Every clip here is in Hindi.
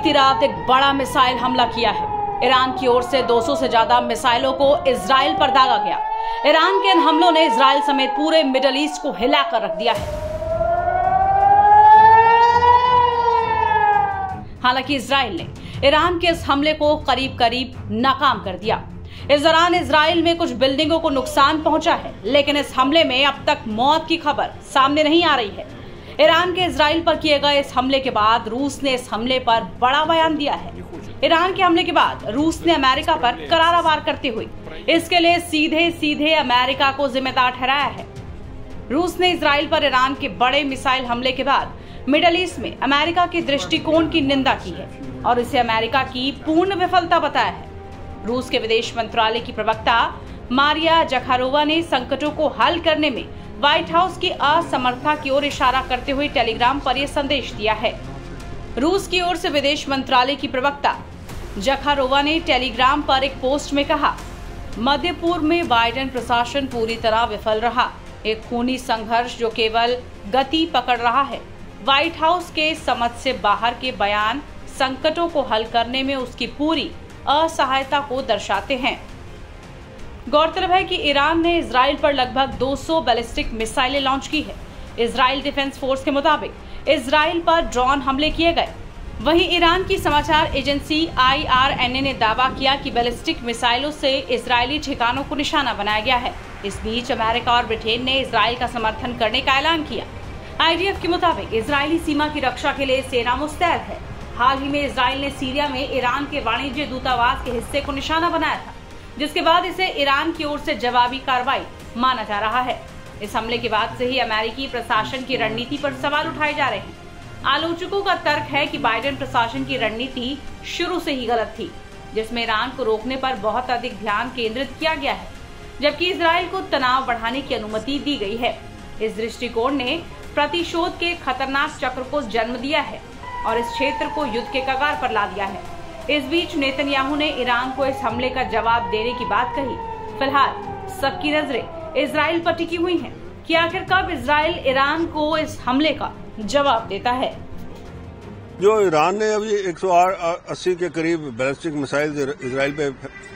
बीती रात एक बड़ा मिसाइल हमला किया है। ईरान की ओर से 200 से ज्यादा मिसाइलों को इजराइल पर दागा गया। ईरान के इन हमलों ने इजराइल समेत पूरे मिडिल ईस्ट को हिलाकर रख दिया है। हालांकि इजराइल ने ईरान के इस हमले को करीब करीब नाकाम कर दिया। इस दौरान इजराइल में कुछ बिल्डिंगों को नुकसान पहुंचा है, लेकिन इस हमले में अब तक मौत की खबर सामने नहीं आ रही है। ईरान के इजराइल पर किए गए इस हमले के बाद रूस ने इस हमले पर बड़ा बयान दिया है। ईरान के हमले के बाद रूस ने अमेरिका पर करारा वार करते हुए इसके लिए सीधे सीधे अमेरिका को जिम्मेदार ठहराया है। रूस ने इजराइल पर ईरान के बड़े मिसाइल हमले के बाद मिडिल ईस्ट में अमेरिका के दृष्टिकोण की निंदा की है और इसे अमेरिका की पूर्ण विफलता बताया है। रूस के विदेश मंत्रालय की प्रवक्ता मारिया जखारोवा ने संकटों को हल करने में व्हाइट हाउस की असमर्थता की ओर इशारा करते हुए टेलीग्राम पर यह संदेश दिया है। रूस की ओर से विदेश मंत्रालय की प्रवक्ता जखारोवा ने टेलीग्राम पर एक पोस्ट में कहा, मध्य पूर्व में बाइडेन प्रशासन पूरी तरह विफल रहा। एक खूनी संघर्ष जो केवल गति पकड़ रहा है। व्हाइट हाउस के समझ से बाहर के बयान संकटों को हल करने में उसकी पूरी असहायता को दर्शाते हैं। गौरतलब है कि ईरान ने इजराइल पर लगभग 200 बैलिस्टिक मिसाइलें लॉन्च की है। इजराइल डिफेंस फोर्स के मुताबिक इजराइल पर ड्रोन हमले किए गए। वहीं ईरान की समाचार एजेंसी IRNA ने दावा किया कि बैलिस्टिक मिसाइलों से इजरायली ठिकानों को निशाना बनाया गया है। इस बीच अमेरिका और ब्रिटेन ने इजराइल का समर्थन करने का ऐलान किया। IDF के मुताबिक इजरायली सीमा की रक्षा के लिए सेना मुस्तैद है। हाल ही में इजराइल ने सीरिया में ईरान के वाणिज्य दूतावास के हिस्से को निशाना बनाया था, जिसके बाद इसे ईरान की ओर से जवाबी कार्रवाई माना जा रहा है। इस हमले के बाद से ही अमेरिकी प्रशासन की रणनीति पर सवाल उठाए जा रहे हैं। आलोचकों का तर्क है कि बाइडेन प्रशासन की रणनीति शुरू से ही गलत थी, जिसमें ईरान को रोकने पर बहुत अधिक ध्यान केंद्रित किया गया है, जबकि इजराइल को तनाव बढ़ाने की अनुमति दी गई है। इस दृष्टिकोण ने प्रतिशोध के खतरनाक चक्र को जन्म दिया है और इस क्षेत्र को युद्ध के कगार पर ला दिया है। इस बीच नेतन्याहू ने ईरान को इस हमले का जवाब देने की बात कही। फिलहाल सबकी नजरें इजराइल पर टिकी हुई हैं कि आखिर कब इजराइल ईरान को इस हमले का जवाब देता है। जो ईरान ने अभी 180 के करीब बैलिस्टिक मिसाइल इजराइल पे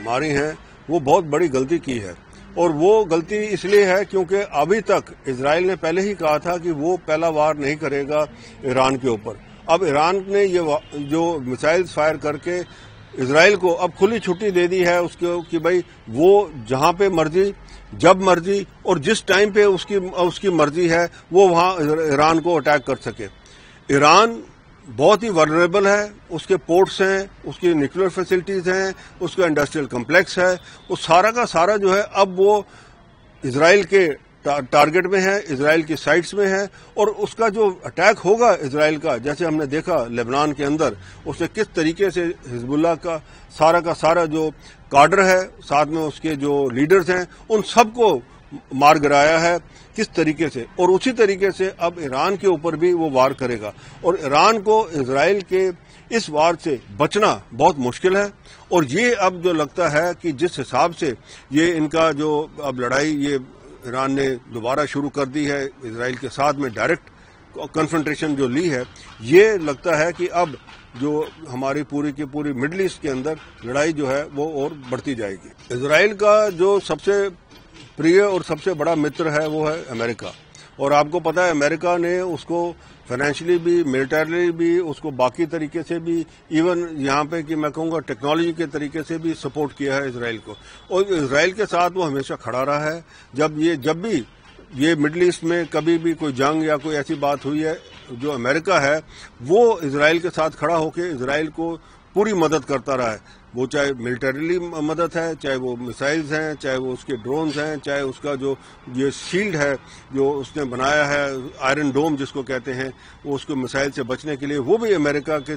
मारी हैं, वो बहुत बड़ी गलती की है। और वो गलती इसलिए है क्योंकि अभी तक इजराइल ने पहले ही कहा था कि वो पहला वार नहीं करेगा ईरान के ऊपर। अब ईरान ने ये जो मिसाइल फायर करके इजराइल को अब खुली छुट्टी दे दी है उसके कि भाई वो जहां पे मर्जी, जब मर्जी और जिस टाइम पे उसकी मर्जी है वो वहां ईरान को अटैक कर सके। ईरान बहुत ही वल्नरेबल है। उसके पोर्ट्स हैं, उसकी न्यूक्लियर फैसिलिटीज हैं, उसका इंडस्ट्रियल कॉम्प्लेक्स है। वो सारा का सारा जो है अब वो इजराइल के टारगेट में है, इजराइल की साइट्स में है। और उसका जो अटैक होगा इजराइल का, जैसे हमने देखा लेबनान के अंदर, उससे किस तरीके से हिजबुल्लाह का सारा जो काडर है, साथ में उसके जो लीडर्स हैं, उन सबको मार गिराया है किस तरीके से। और उसी तरीके से अब ईरान के ऊपर भी वो वार करेगा। और ईरान को इजराइल के इस वार से बचना बहुत मुश्किल है। और ये अब जो लगता है कि जिस हिसाब से ये इनका जो अब लड़ाई ये ईरान ने दोबारा शुरू कर दी है इजराइल के साथ में, डायरेक्ट कन्फ्रंटेशन जो ली है, ये लगता है कि अब जो हमारी पूरी की पूरी मिडिल ईस्ट के अंदर लड़ाई जो है वो और बढ़ती जाएगी। इजराइल का जो सबसे प्रिय और सबसे बड़ा मित्र है वो है अमेरिका। और आपको पता है अमेरिका ने उसको फाइनेंशियली भी, मिलिटरली भी, उसको बाकी तरीके से भी, इवन यहाँ पे कि मैं कहूँगा टेक्नोलॉजी के तरीके से भी सपोर्ट किया है इजराइल को। और इजराइल के साथ वो हमेशा खड़ा रहा है। जब भी ये मिडिल ईस्ट में कभी भी कोई जंग या कोई ऐसी बात हुई है, जो अमेरिका है वो इजराइल के साथ खड़ा होकर इजराइल को पूरी मदद करता रहा है। वो चाहे मिलिटरीली मदद है, चाहे वो मिसाइल्स हैं, चाहे वो उसके ड्रोन्स हैं, चाहे उसका जो ये शील्ड है जो उसने बनाया है, आयरन डोम जिसको कहते हैं, वो उसको मिसाइल से बचने के लिए, वो भी अमेरिका के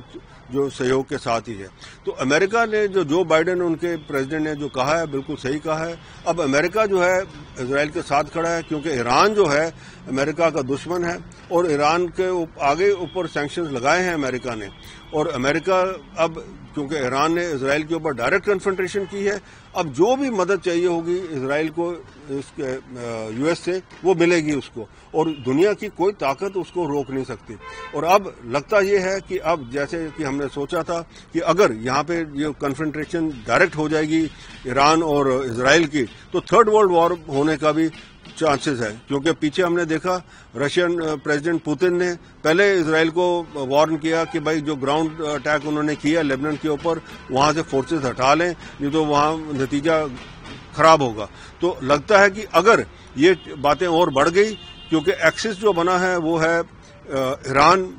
जो सहयोग के साथ ही है। तो अमेरिका ने जो बाइडेन उनके प्रेसिडेंट ने जो कहा है, बिल्कुल सही कहा है। अब अमेरिका जो है इजराइल के साथ खड़ा है, क्योंकि ईरान जो है अमेरिका का दुश्मन है और ईरान के आगे ऊपर सैंक्शंस लगाए हैं अमेरिका ने। और अमेरिका अब क्योंकि ईरान ने इजराइल के ऊपर डायरेक्ट कन्फ्रंटेशन की है, अब जो भी मदद चाहिए होगी इजराइल को इसके यूएस से वो मिलेगी उसको, और दुनिया की कोई ताकत उसको रोक नहीं सकती। और अब लगता ये है कि अब जैसे कि हमने सोचा था कि अगर यहाँ पे ये कन्फ्रंटेशन डायरेक्ट हो जाएगी ईरान और इजराइल की, तो थर्ड वर्ल्ड वॉर होने का भी चांसेस है, क्योंकि पीछे हमने देखा रशियन प्रेसिडेंट पुतिन ने पहले इजराइल को वार्न किया कि भाई जो ग्राउंड अटैक उन्होंने किया लेबनान के ऊपर वहां से फोर्सेस हटा लें, नहीं तो वहां नतीजा खराब होगा। तो लगता है कि अगर ये बातें और बढ़ गई, क्योंकि एक्सिस जो बना है वो है ईरान,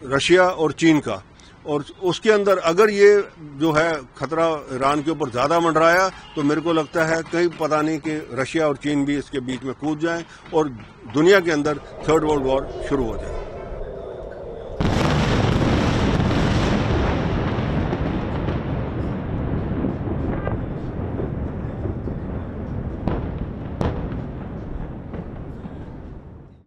रशिया और चीन का, और उसके अंदर अगर ये जो है खतरा ईरान के ऊपर ज्यादा मंडराया तो मेरे को लगता है कहीं पता नहीं कि रशिया और चीन भी इसके बीच में कूद जाएं और दुनिया के अंदर थर्ड वर्ल्ड वॉर शुरू हो जाए।